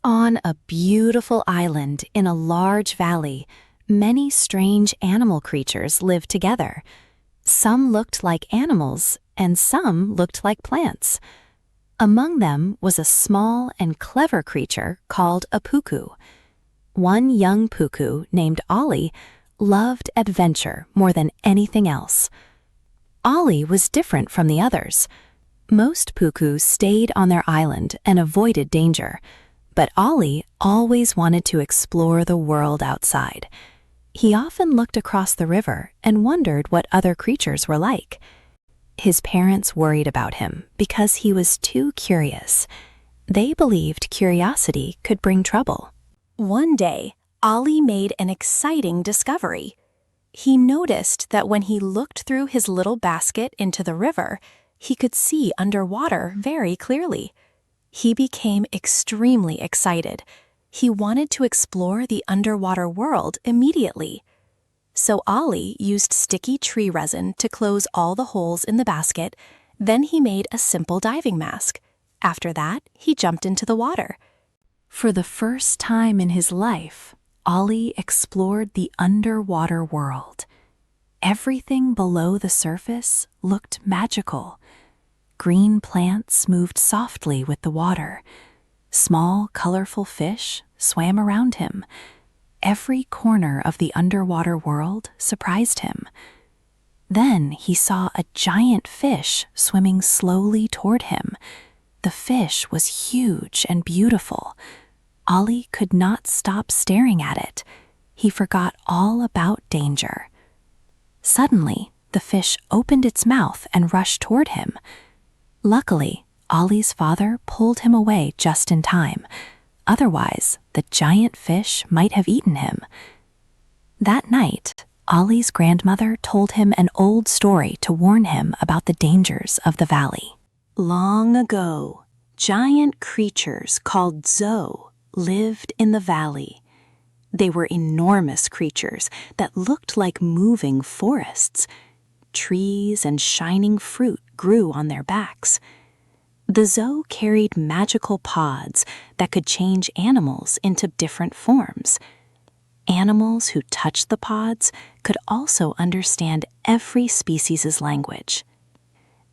On a beautiful island in a large valley, many strange animal creatures lived together. Some looked like animals, and some looked like plants. Among them was a small and clever creature called a puku. One young puku named Ollie loved adventure more than anything else. Ollie was different from the others. Most pukus stayed on their island and avoided danger, but Ollie always wanted to explore the world outside. He often looked across the river and wondered what other creatures were like. His parents worried about him because he was too curious. They believed curiosity could bring trouble. One day, Ollie made an exciting discovery. He noticed that when he looked through his little basket into the river, he could see underwater very clearly. He became extremely excited. He wanted to explore the underwater world immediately. So Ollie used sticky tree resin to close all the holes in the basket. Then he made a simple diving mask. After that, he jumped into the water. For the first time in his life, Ollie explored the underwater world. Everything below the surface looked magical. Green plants moved softly with the water. Small, colorful fish swam around him. Every corner of the underwater world surprised him. Then he saw a giant fish swimming slowly toward him. The fish was huge and beautiful. Ollie could not stop staring at it. He forgot all about danger. Suddenly, the fish opened its mouth and rushed toward him. Luckily, Ollie's father pulled him away just in time. Otherwise, the giant fish might have eaten him. That night, Ollie's grandmother told him an old story to warn him about the dangers of the valley. Long ago, giant creatures called Zo lived in the valley. They were enormous creatures that looked like moving forests. Trees and shining fruit grew on their backs. The Zo carried magical pods that could change animals into different forms. Animals who touched the pods could also understand every species' language.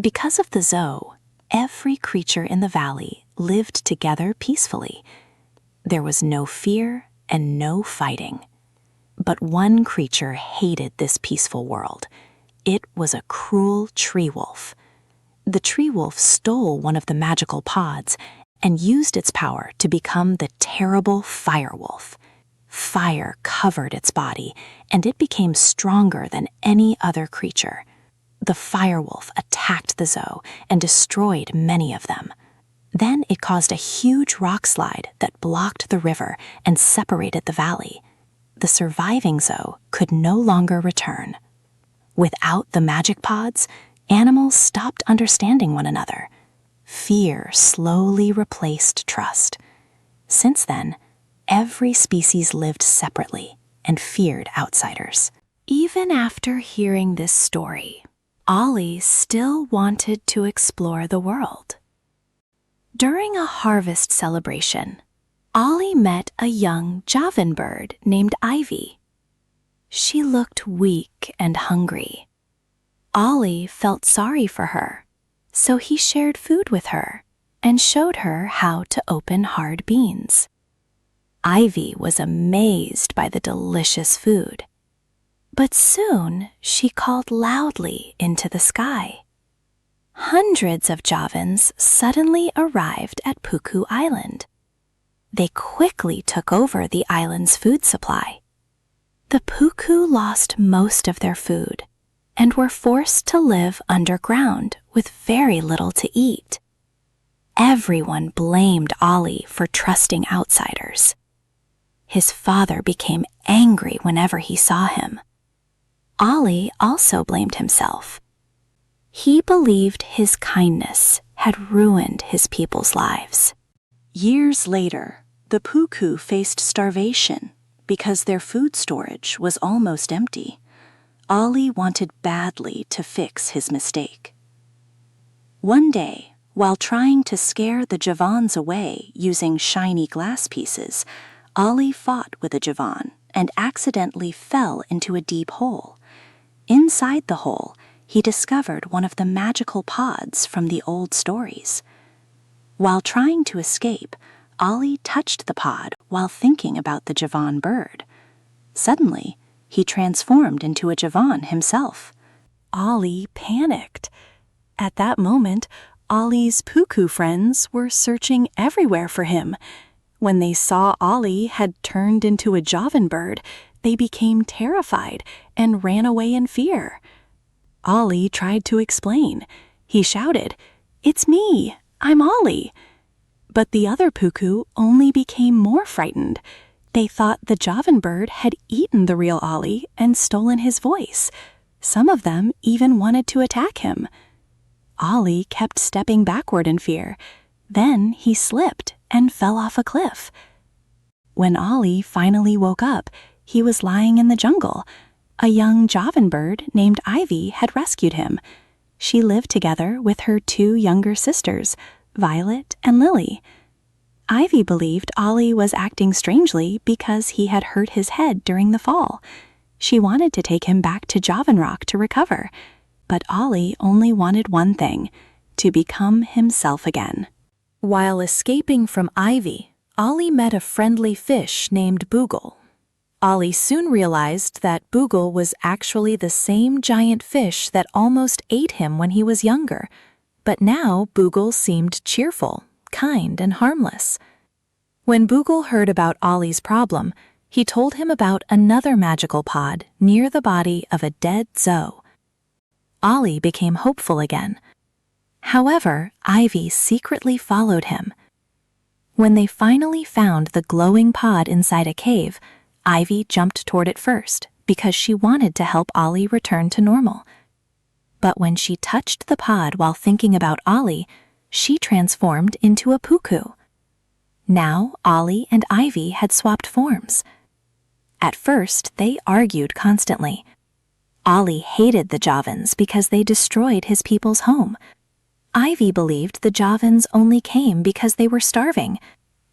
Because of the Zo, every creature in the valley lived together peacefully. There was no fear and no fighting. But one creature hated this peaceful world. It was a cruel tree wolf. The tree wolf stole one of the magical pods and used its power to become the terrible fire wolf. Fire covered its body, and it became stronger than any other creature. The fire wolf attacked the Zo and destroyed many of them. Then it caused a huge rock slide that blocked the river and separated the valley. The surviving Zo could no longer return. Without the magic pods, animals stopped understanding one another. Fear slowly replaced trust. Since then, every species lived separately and feared outsiders. Even after hearing this story, Ollie still wanted to explore the world. During a harvest celebration, Ollie met a young Javan bird named Ivy. She looked weak and hungry. Ollie felt sorry for her, so he shared food with her and showed her how to open hard beans. Ivy was amazed by the delicious food. But soon she called loudly into the sky. Hundreds of Javans suddenly arrived at Puku Island. They quickly took over the island's food supply. The Puku lost most of their food and were forced to live underground with very little to eat. Everyone blamed Ollie for trusting outsiders. His father became angry whenever he saw him. Ollie also blamed himself. He believed his kindness had ruined his people's lives. Years later, the Puku faced starvation because their food storage was almost empty. Ollie wanted badly to fix his mistake. One day, While trying to scare the Javans away using shiny glass pieces, Ollie fought with a Javan and accidentally fell into a deep hole. Inside the hole, he discovered one of the magical pods from the old stories. While trying to escape, Ollie touched the pod while thinking about the Javan bird. Suddenly, he transformed into a Javan himself. Ollie panicked. At that moment, Ollie's puku friends were searching everywhere for him. When they saw Ollie had turned into a Javan bird, they became terrified and ran away in fear. Ollie tried to explain. He shouted, "It's me! I'm Ollie!" But the other puku only became more frightened. They thought the Javan bird had eaten the real Ollie and stolen his voice. Some of them even wanted to attack him. Ollie kept stepping backward in fear. Then he slipped and fell off a cliff. When Ollie finally woke up, he was lying in the jungle. A young Javan bird named Ivy had rescued him. She lived together with her 2 younger sisters, Violet and Lily. Ivy believed Ollie was acting strangely because he had hurt his head during the fall. She wanted to take him back to Javan Rock to recover, but Ollie only wanted one thing: to become himself again. While escaping from Ivy, Ollie met a friendly fish named Boogle. Ollie soon realized that Boogle was actually the same giant fish that almost ate him when he was younger, but now Boogle seemed cheerful, kind, and harmless. When Boogle heard about Ollie's problem, he told him about another magical pod near the body of a dead Zoe. Ollie became hopeful again. However, Ivy secretly followed him. When they finally found the glowing pod inside a cave, Ivy jumped toward it first because she wanted to help Ollie return to normal. But when she touched the pod while thinking about Ollie, she transformed into a puku. Now Ollie and Ivy had swapped forms. At first, they argued constantly. Ollie hated the Javans because they destroyed his people's home. Ivy believed the Javans only came because they were starving.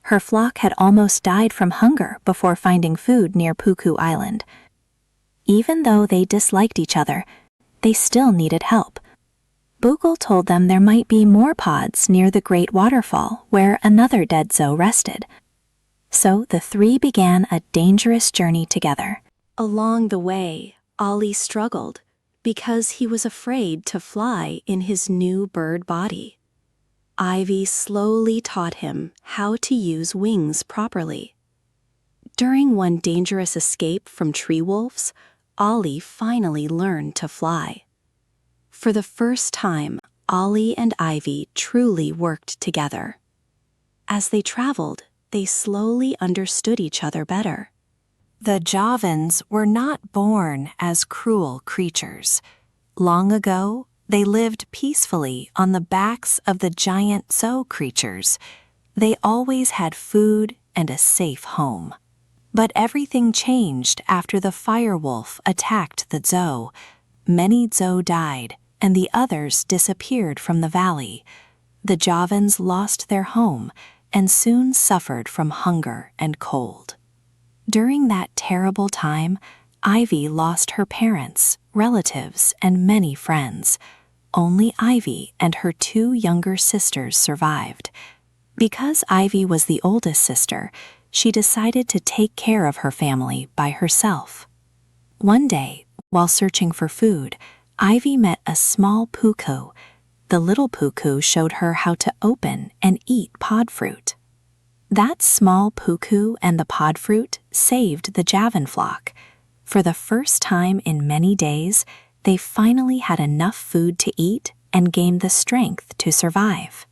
Her flock had almost died from hunger before finding food near Puku Island. Even though they disliked each other, they still needed help. Boogle told them there might be more pods near the great waterfall where another dead Zoe rested. So the 3 began a dangerous journey together. Along the way, Ollie struggled because he was afraid to fly in his new bird body. Ivy slowly taught him how to use wings properly. During one dangerous escape from tree wolves, Ollie finally learned to fly. For the first time, Ollie and Ivy truly worked together. As they traveled, they slowly understood each other better. The Javans were not born as cruel creatures. Long ago, they lived peacefully on the backs of the giant Zoe creatures. They always had food and a safe home. But everything changed after the firewolf attacked the Zoe. Many Zoe died, and the others disappeared from the valley. The Javans lost their home and soon suffered from hunger and cold. During that terrible time, Ivy lost her parents, relatives, and many friends. Only Ivy and her 2 younger sisters survived. Because Ivy was the oldest sister, she decided to take care of her family by herself. One day, while searching for food, Ivy met a small puku. The little puku showed her how to open and eat pod fruit. That small puku and the pod fruit saved the Javan flock. For the first time in many days, they finally had enough food to eat and gained the strength to survive.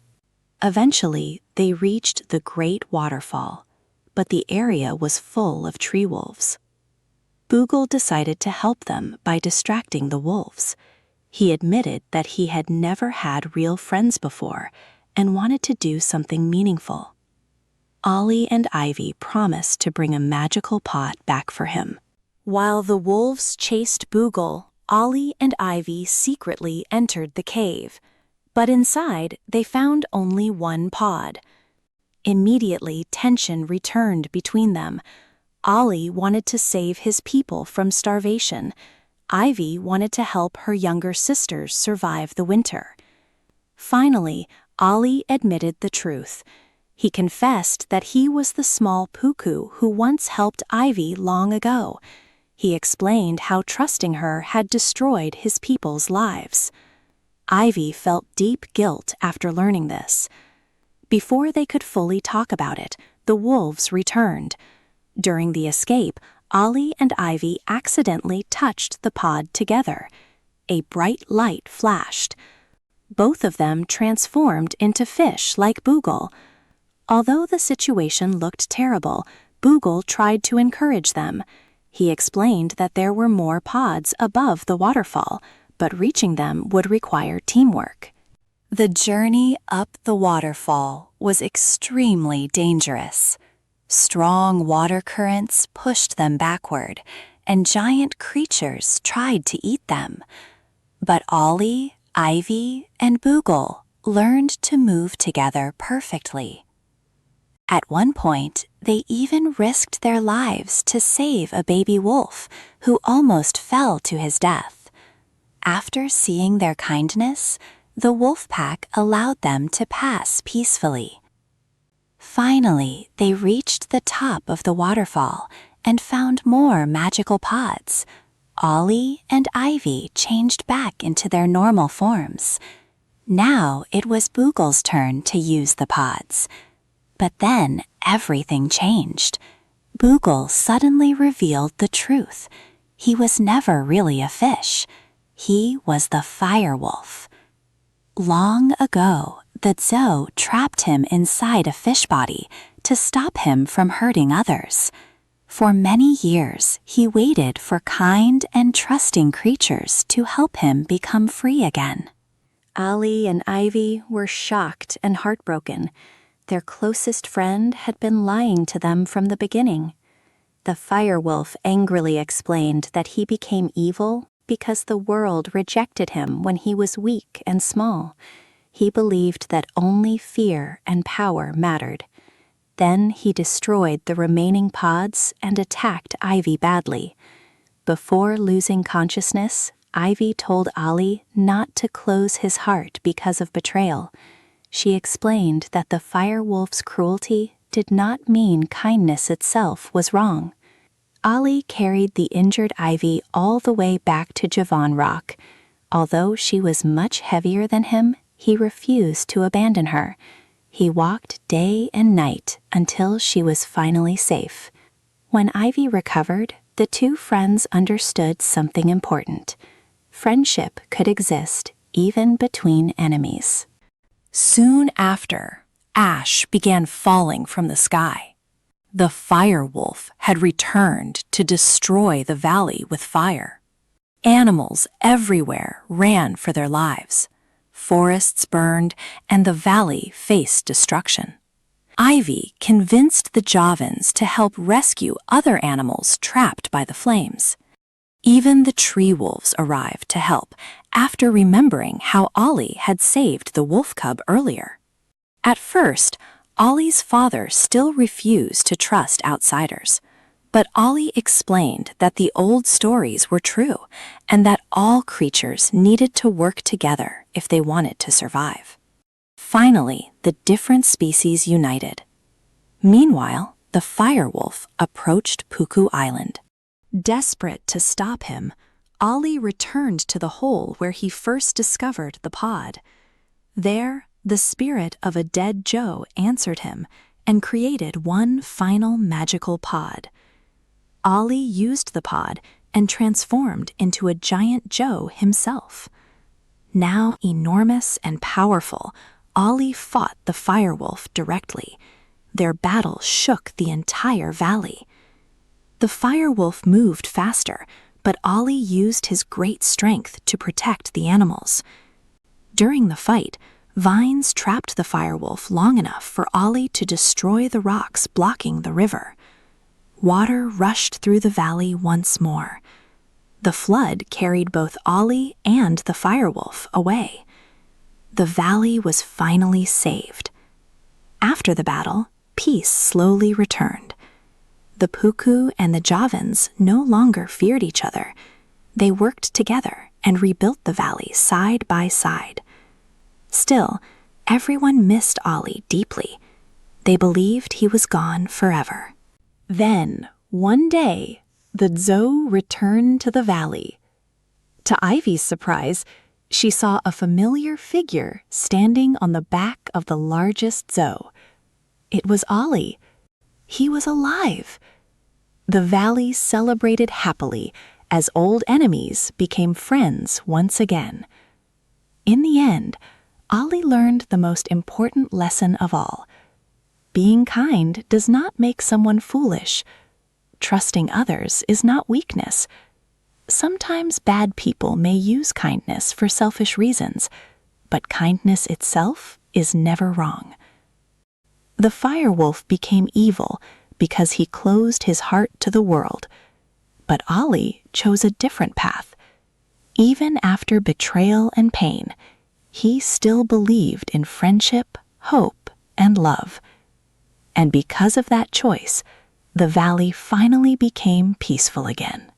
Eventually, they reached the great waterfall, but the area was full of tree wolves. Boogle decided to help them by distracting the wolves. He admitted that he had never had real friends before and wanted to do something meaningful. Ollie and Ivy promised to bring a magical pot back for him. While the wolves chased Boogle, Ollie and Ivy secretly entered the cave. but inside they found only one pod. Immediately, tension returned between them. Ollie wanted to save his people from starvation. Ivy wanted to help her younger sisters survive the winter. Finally, Ollie admitted the truth. He confessed that he was the small Puku who once helped Ivy long ago. He explained how trusting her had destroyed his people's lives. Ivy felt deep guilt after learning this. Before they could fully talk about it, the wolves returned. During the escape, Ollie and Ivy accidentally touched the pod together. A bright light flashed. Both of them transformed into fish like Boogle. Although the situation looked terrible, Boogle tried to encourage them. He explained that there were more pods above the waterfall, but reaching them would require teamwork. The journey up the waterfall was extremely dangerous. Strong water currents pushed them backward, and giant creatures tried to eat them. But Ollie, Ivy, and Boogle learned to move together perfectly. At one point, they even risked their lives to save a baby wolf who almost fell to his death. After seeing their kindness, the wolf pack allowed them to pass peacefully. Finally, they reached the top of the waterfall and found more magical pods. Ollie and Ivy changed back into their normal forms. Now it was Boogle's turn to use the pods. But then everything changed. Boogle suddenly revealed the truth. He was never really a fish. He was the fire wolf. Long ago, the zoo trapped him inside a fish body to stop him from hurting others. For many years, he waited for kind and trusting creatures to help him become free again. Ollie and Ivy were shocked and heartbroken. Their closest friend had been lying to them from the beginning. The fire wolf angrily explained that he became evil because the world rejected him when he was weak and small. He believed that only fear and power mattered. Then he destroyed the remaining pods and attacked Ivy badly. Before losing consciousness, Ivy told Ollie not to close his heart because of betrayal. She explained that the fire wolf's cruelty did not mean kindness itself was wrong. Ollie carried the injured Ivy all the way back to Javon Rock. Although she was much heavier than him, he refused to abandon her. He walked day and night until she was finally safe. When Ivy recovered, the two friends understood something important. Friendship could exist even between enemies. Soon after, ash began falling from the sky. The fire wolf had returned to destroy the valley with fire. Animals everywhere ran for their lives. Forests burned, and the valley faced destruction. Ivy convinced the Javans to help rescue other animals trapped by the flames. Even the tree wolves arrived to help after remembering how Ollie had saved the wolf cub earlier. At first, Ollie's father still refused to trust outsiders, but Ollie explained that the old stories were true and that all creatures needed to work together if they wanted to survive. Finally, the different species united. Meanwhile, the fire wolf approached Puku Island. Desperate to stop him, Ollie returned to the hole where he first discovered the pod. There, the spirit of a dead Joe answered him and created one final magical pod. Ollie used the pod and transformed into a giant Joe himself. Now enormous and powerful, Ollie fought the firewolf directly. Their battle shook the entire valley. The firewolf moved faster, but Ollie used his great strength to protect the animals. During the fight, vines trapped the firewolf long enough for Ollie to destroy the rocks blocking the river. Water rushed through the valley once more. The flood carried both Ollie and the firewolf away. The valley was finally saved. After the battle, peace slowly returned. The Puku and the Javans no longer feared each other. They worked together and rebuilt the valley side by side. Still, everyone missed Ollie deeply. They believed he was gone forever. Then, one day, the Zo returned to the valley. To Ivy's surprise, she saw a familiar figure standing on the back of the largest Zo. It was Ollie. He was alive. The valley celebrated happily as old enemies became friends once again. In the end, Ollie learned the most important lesson of all. Being kind does not make someone foolish. Trusting others is not weakness. Sometimes bad people may use kindness for selfish reasons, but kindness itself is never wrong. The firewolf became evil because he closed his heart to the world. But Ollie chose a different path. Even after betrayal and pain, he still believed in friendship, hope, and love. And because of that choice, the valley finally became peaceful again.